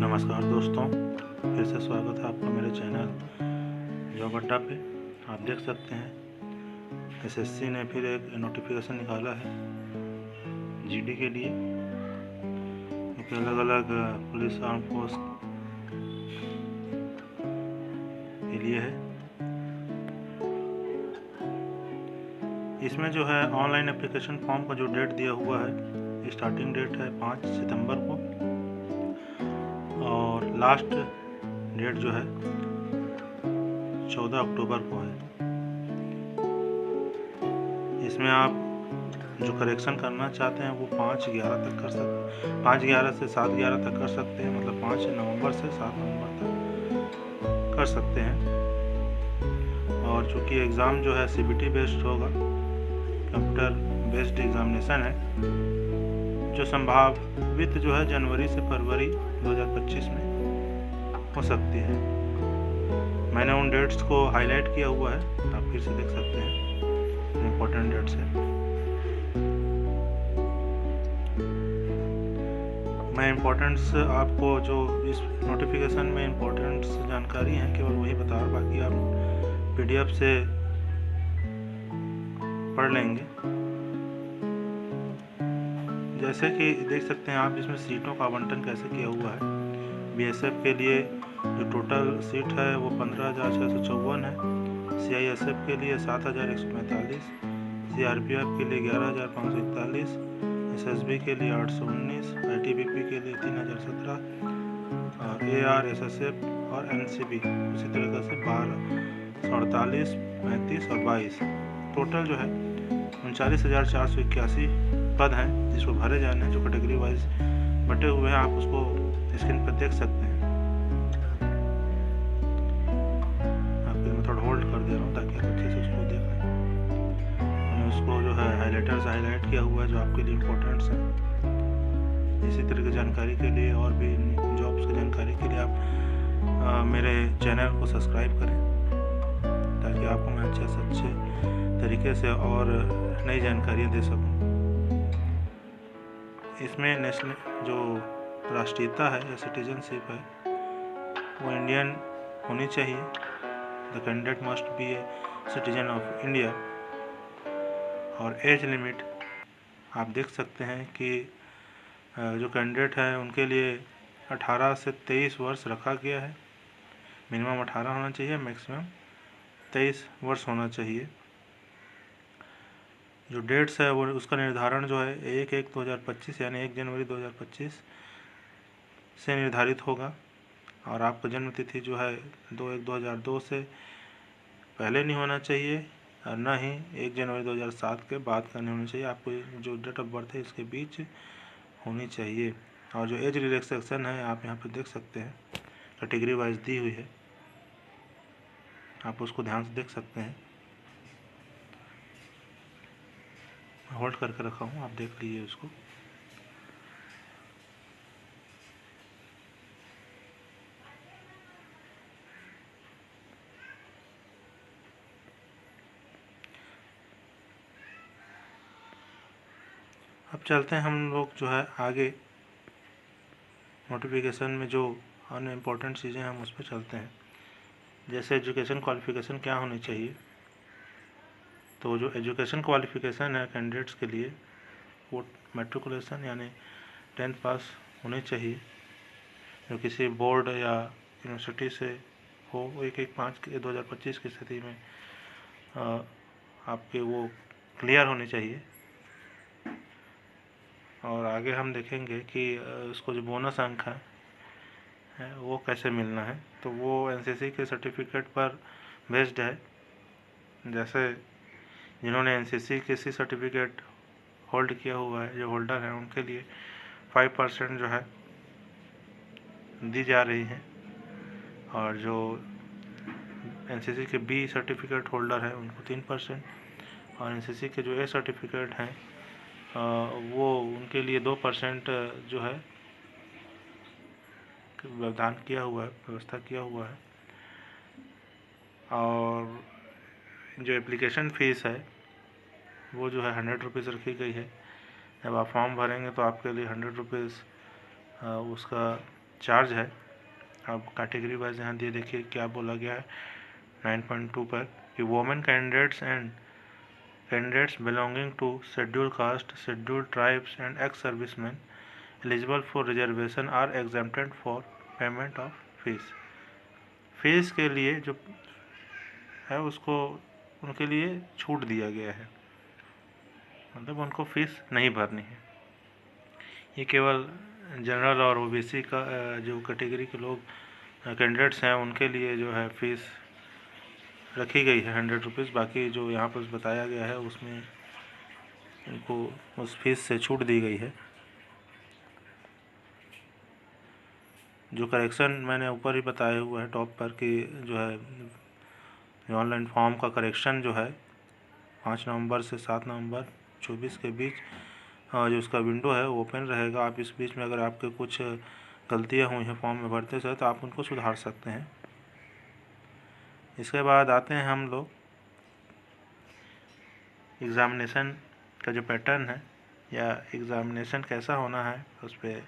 नमस्कार दोस्तों, फिर से स्वागत है आपका मेरे चैनल जॉब अड्डा पे। आप देख सकते हैं एसएससी ने फिर एक नोटिफिकेशन निकाला है जीडी के लिए, क्योंकि अलग अलग पुलिस आर्म फोर्स के लिए है। इसमें जो है ऑनलाइन एप्लीकेशन फॉर्म का जो डेट दिया हुआ है, स्टार्टिंग डेट है 5 सितंबर को और लास्ट डेट जो है 14 अक्टूबर को है। इसमें आप जो करेक्शन करना चाहते हैं वो 5/11 तक कर सकते हैं, 5/11 से 7/11 तक कर सकते हैं, मतलब 5 नवंबर से 7 नवंबर तक कर सकते हैं। और चूँकि एग्ज़ाम जो है सीबीटी बेस्ड होगा, कंप्यूटर बेस्ड एग्जामिनेशन है, जो संभावित जो है जनवरी से फरवरी 2025 में हो सकती है। मैंने उन डेट्स को हाईलाइट किया हुआ है, आप फिर से देख सकते हैं, इम्पोर्टेंट डेट्स है। मैं इम्पोर्टेंट्स आपको जो इस नोटिफिकेशन में इम्पोर्टेंट्स जानकारी है केवल वही बता रहा, बाकी आप पीडीएफ से पढ़ लेंगे। जैसे कि देख सकते हैं आप, इसमें सीटों का आवंटन कैसे किया हुआ है। बीएसएफ के लिए जो टोटल सीट है वो 15,654 है, सीआईएसएफ के लिए 7,145, सीआरपीएफ के लिए 11,541, एसएसबी के लिए 819, आईटीबीपी के लिए 3,017 और एआरएसएसएफ और एनसीबी उसी तरीके से 12, 48, 35 और 22, टोटल जो है 39,481 पद हैं जिसको भरे जाने हैं, जो कैटेगरी वाइज बटे हुए हैं। आप उसको स्क्रीन पर देख सकते हैं। आपके मैं थोड़ा होल्ड कर दे रहा हूँ ताकि आप अच्छे से उसको देख लें। मैंने उसको जो है हाईलाइटर से हाईलाइट किया हुआ है जो आपके लिए इम्पोर्टेंट्स हैं। इसी तरह की जानकारी के लिए और भी जॉब्स की जानकारी के लिए आप मेरे चैनल को सब्सक्राइब करें, ताकि आपको मैं अच्छे से अच्छे तरीके से और नई जानकारियाँ दे सकूँ। इसमें नेशनल जो राष्ट्रीयता है या सिटीजनशिप है वो इंडियन होनी चाहिए। The candidate must be a citizen of India. और एज लिमिट आप देख सकते हैं कि जो कैंडिडेट है उनके लिए 18 से 23 वर्ष रखा गया है। मिनिमम 18 होना चाहिए, मैक्सिमम 23 वर्ष होना चाहिए। जो डेट्स है वो उसका निर्धारण जो है 1/1/2025 यानी 1 जनवरी 2025 से निर्धारित होगा। और आपका जन्म तिथि जो है 2/1/2002 से पहले नहीं होना चाहिए और न ही 1 जनवरी 2007 के बाद का नहीं होना चाहिए। आपको जो डेट ऑफ बर्थ है इसके बीच होनी चाहिए। और जो एज रिलैक्सेशन है आप यहाँ पर देख सकते हैं, कैटेगरी वाइज दी हुई है, आप उसको ध्यान से देख सकते हैं। होल्ड करके रखा हूँ, आप देख लीजिए उसको। अब चलते हैं हम लोग जो है आगे नोटिफिकेशन में जो अन्य इम्पोर्टेंट चीज़ें हम उस पर चलते हैं। जैसे एजुकेशन क्वालिफ़िकेशन क्या होनी चाहिए, तो जो एजुकेशन क्वालिफ़िकेशन है कैंडिडेट्स के लिए वो मैट्रिकुलेशन यानी 10th पास होनी चाहिए, जो किसी बोर्ड या यूनिवर्सिटी से हो। 1/1/5/2025 की स्थिति में आपके वो क्लियर होनी चाहिए। और आगे हम देखेंगे कि उसको जो बोनस अंक है वो कैसे मिलना है, तो वो एनसीसी के सर्टिफिकेट पर बेस्ड है। जैसे जिन्होंने एनसीसी के सी सर्टिफिकेट होल्ड किया हुआ है, जो होल्डर हैं, उनके लिए 5% जो है दी जा रही है। और जो एनसीसी के बी सर्टिफिकेट होल्डर है उनको 3%, और एनसीसी के जो ए सर्टिफिकेट हैं वो उनके लिए 2% जो है व्यवधान किया हुआ है, व्यवस्था किया हुआ है। और जो एप्लीकेशन फ़ीस है वो जो है 100 रुपीज़ रखी गई है। जब आप फॉर्म भरेंगे तो आपके लिए 100 रुपीज़ उसका चार्ज है। अब कैटेगरी वाइज यहाँ दिए, देखिए क्या बोला गया है 9.2 पर कि women candidates and candidates belonging to schedule caste, schedule tribes and ex serviceman eligible for reservation are exempted for payment of fees. Fees के लिए जो है उसको उनके लिए छूट दिया गया है, मतलब उनको फीस नहीं भरनी है। ये केवल जनरल और ओबीसी का जो कैटेगरी के लोग कैंडिडेट्स हैं उनके लिए जो है फीस रखी गई है 100 रुपीज़। बाकी जो यहाँ पर बताया गया है उसमें इनको उस फीस से छूट दी गई है। जो करेक्शन मैंने ऊपर ही बताया हुआ है टॉप पर कि जो है ऑनलाइन फॉर्म का करेक्शन जो है 5 नवंबर से 7 नवंबर 24 के बीच जो उसका विंडो है वो ओपन रहेगा। आप इस बीच में अगर आपके कुछ गलतियां हुई हैं फॉर्म में भरते समय तो आप उनको सुधार सकते हैं। इसके बाद आते हैं हम लोग एग्ज़ामिनेशन का जो पैटर्न है या एग्ज़ामिनेशन कैसा होना है, उस पर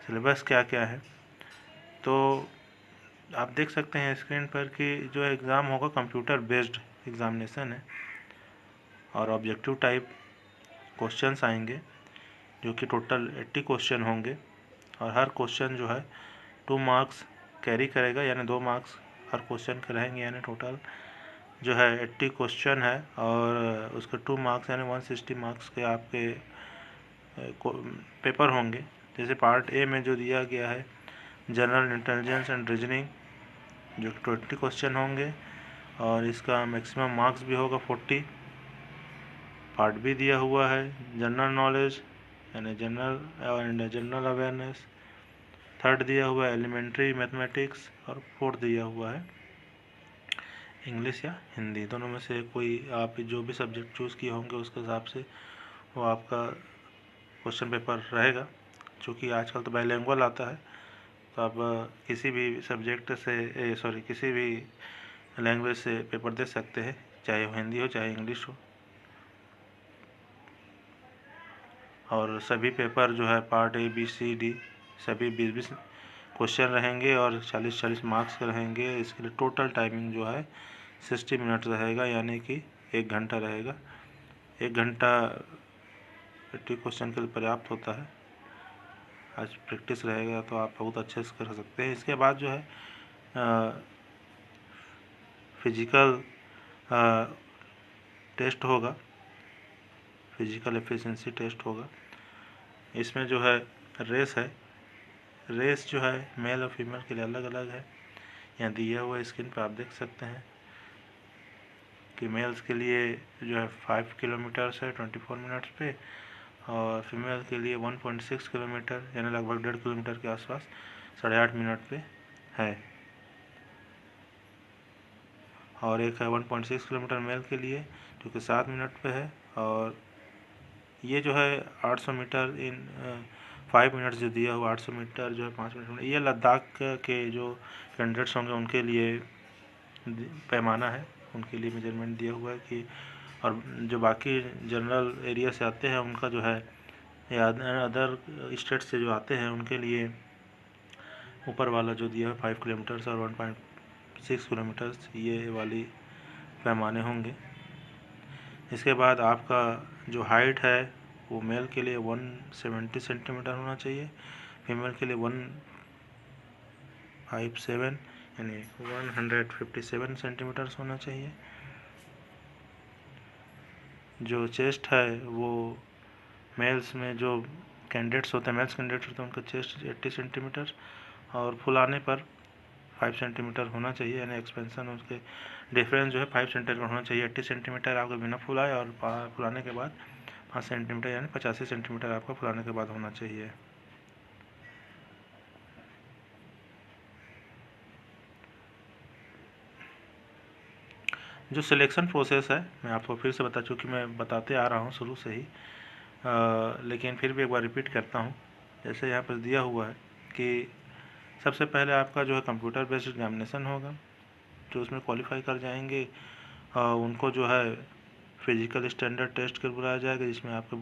सिलेबस क्या क्या है। तो आप देख सकते हैं स्क्रीन पर कि जो एग्ज़ाम होगा कंप्यूटर बेस्ड एग्ज़ामिनेशन है और ऑब्जेक्टिव टाइप क्वेश्चंस आएंगे जो कि टोटल 80 क्वेश्चन होंगे और हर क्वेश्चन जो है 2 मार्क्स कैरी करेगा, यानी 2 मार्क्स हर क्वेश्चन के रहेंगे, यानी टोटल जो है 80 क्वेश्चन है और उसके 2 मार्क्स यानी 160 मार्क्स के आपके पेपर होंगे। जैसे पार्ट ए में जो दिया गया है जनरल इंटेलिजेंस एंड रीजनिंग जो 20 क्वेश्चन होंगे और इसका मैक्सिमम मार्क्स भी होगा 40। पार्ट बी दिया हुआ है जनरल नॉलेज यानी जनरल अवेयरनेस। थर्ड दिया हुआ है एलिमेंट्री मैथमेटिक्स और फोर्थ दिया हुआ है इंग्लिश या हिंदी। दोनों में से कोई आप जो भी सब्जेक्ट चूज़ किए होंगे उसके हिसाब से वो आपका क्वेश्चन पेपर रहेगा। चूँकि आजकल तो बाइलिंगुअल आता है तो आप किसी भी सब्जेक्ट से किसी भी लैंग्वेज से पेपर दे सकते हैं, चाहे वो हिंदी हो चाहे इंग्लिश हो। और सभी पेपर जो है part A B C D सभी 20-20 क्वेश्चन रहेंगे और 40-40 मार्क्स के रहेंगे। इसके लिए टोटल टाइमिंग जो है 60 मिनट रहेगा, यानी कि 1 घंटा रहेगा। 1 घंटा 80 क्वेश्चन के लिए पर्याप्त होता है। आज प्रैक्टिस रहेगा तो आप बहुत अच्छे से कर सकते हैं। इसके बाद जो है फिजिकल टेस्ट होगा, फिजिकल एफिशिएंसी टेस्ट होगा। इसमें जो है रेस जो है मेल और फीमेल के लिए अलग अलग है। यहाँ दिया हुआ स्क्रीन पर आप देख सकते हैं कि मेल्स के लिए जो है 5 किलोमीटर है 24 मिनट्स पे और फीमेल के लिए 1.6 किलोमीटर यानी लगभग 1.5 किलोमीटर के आसपास 8.5 मिनट पे है। और एक है 1.6 किलोमीटर मेल के लिए जो कि 7 मिनट पे है। और ये जो है 800 मीटर इन 5 मिनट्स जो दिया हुआ 800 मीटर जो है 5 मिनट में, ये लद्दाख के जो कैंडिडेट्स होंगे उनके लिए पैमाना है, उनके लिए मेजरमेंट दिया हुआ है कि और जो बाकी जनरल एरिया से आते हैं उनका जो है या अदर स्टेट से जो आते हैं उनके लिए ऊपर वाला जो दिया है 5 किलोमीटर्स और 1.6 किलोमीटर्स ये वाली पैमाने होंगे। इसके बाद आपका जो हाइट है वो मेल के लिए 170 सेंटीमीटर होना चाहिए, फीमेल के लिए 157 यानी 157 सेंटीमीटर्स होना चाहिए। जो चेस्ट है वो मेल्स में जो कैंडिडेट्स होते हैं मेल्स कैंडिडेट्स होते हैं उनका चेस्ट 80 सेंटीमीटर और फुलाने पर 5 सेंटीमीटर होना चाहिए, यानी एक्सपेंशन उसके डिफरेंस जो है 5 सेंटीमीटर होना चाहिए। 80 सेंटीमीटर आपका बिना फुलाए और फुलाने के बाद 5 सेंटीमीटर यानी 85 सेंटीमीटर आपका फुलाने के बाद होना चाहिए। जो सिलेक्शन प्रोसेस है मैं आपको फिर से चूँकि मैं बताते आ रहा हूँ शुरू से ही लेकिन फिर भी एक बार रिपीट करता हूँ। जैसे यहाँ पर दिया हुआ है कि सबसे पहले आपका जो है कंप्यूटर बेस्ड एग्जामिनेशन होगा, जो उसमें क्वालिफाई कर जाएंगे उनको जो है फिजिकल स्टैंडर्ड टेस्ट कर बुलाया जाएगा, जिसमें आपके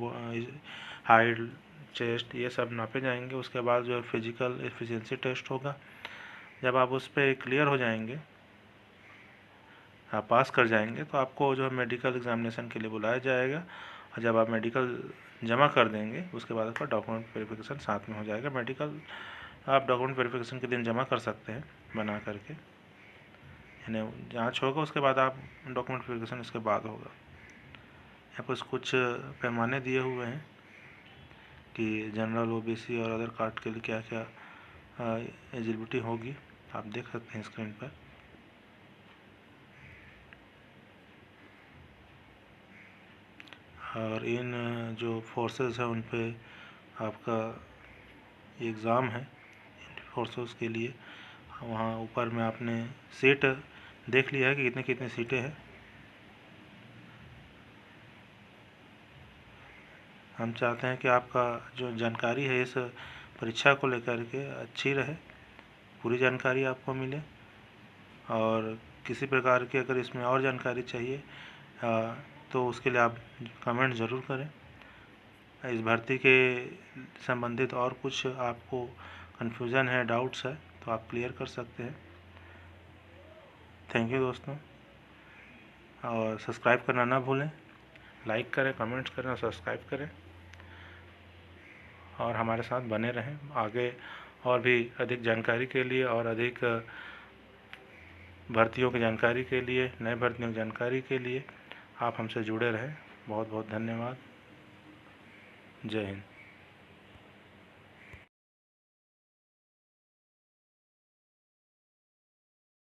हाइट चेस्ट, ये सब नापे जाएंगे। उसके बाद जो है फिजिकल एफिशिएंसी टेस्ट होगा। जब आप उस पर क्लियर हो जाएंगे, आप पास कर जाएंगे, तो आपको जो है मेडिकल एग्जामिनेशन के लिए बुलाया जाएगा। और जब आप मेडिकल जमा कर देंगे, उसके बाद आपका डॉक्यूमेंट वेरिफिकेशन साथ में हो जाएगा। मेडिकल आप डॉक्यूमेंट वेरिफिकेशन के दिन जमा कर सकते हैं बना करके, यानी जांच होगा उसके बाद आप डॉक्यूमेंट वेरिफिकेशन इसके बाद होगा। यहाँ पर कुछ पैमाने दिए हुए हैं कि जनरल, ओबीसी और अदर कास्ट के लिए क्या क्या एलिजिबिलिटी होगी, आप देख सकते हैं स्क्रीन पर। और इन जो फोर्सेस है उन पे आपका एग्ज़ाम है फोर्सेस के लिए। वहाँ ऊपर में आपने सीट देख लिया है कि कितनी कितनी सीटें हैं। हम चाहते हैं कि आपका जो जानकारी है इस परीक्षा को लेकर के अच्छी रहे, पूरी जानकारी आपको मिले। और किसी प्रकार की अगर इसमें और जानकारी चाहिए तो उसके लिए आप कमेंट ज़रूर करें। इस भर्ती के संबंधित और कुछ आपको कन्फ्यूज़न है, डाउट्स है, तो आप क्लियर कर सकते हैं। थैंक यू दोस्तों, और सब्सक्राइब करना ना भूलें। लाइक करें, कमेंट्स करें और सब्सक्राइब करें, और हमारे साथ बने रहें। आगे और भी अधिक जानकारी के लिए और अधिक भर्तियों की जानकारी के लिए, नए भर्तियों की जानकारी के लिए आप हमसे जुड़े रहें। बहुत बहुत धन्यवाद। जय हिंद।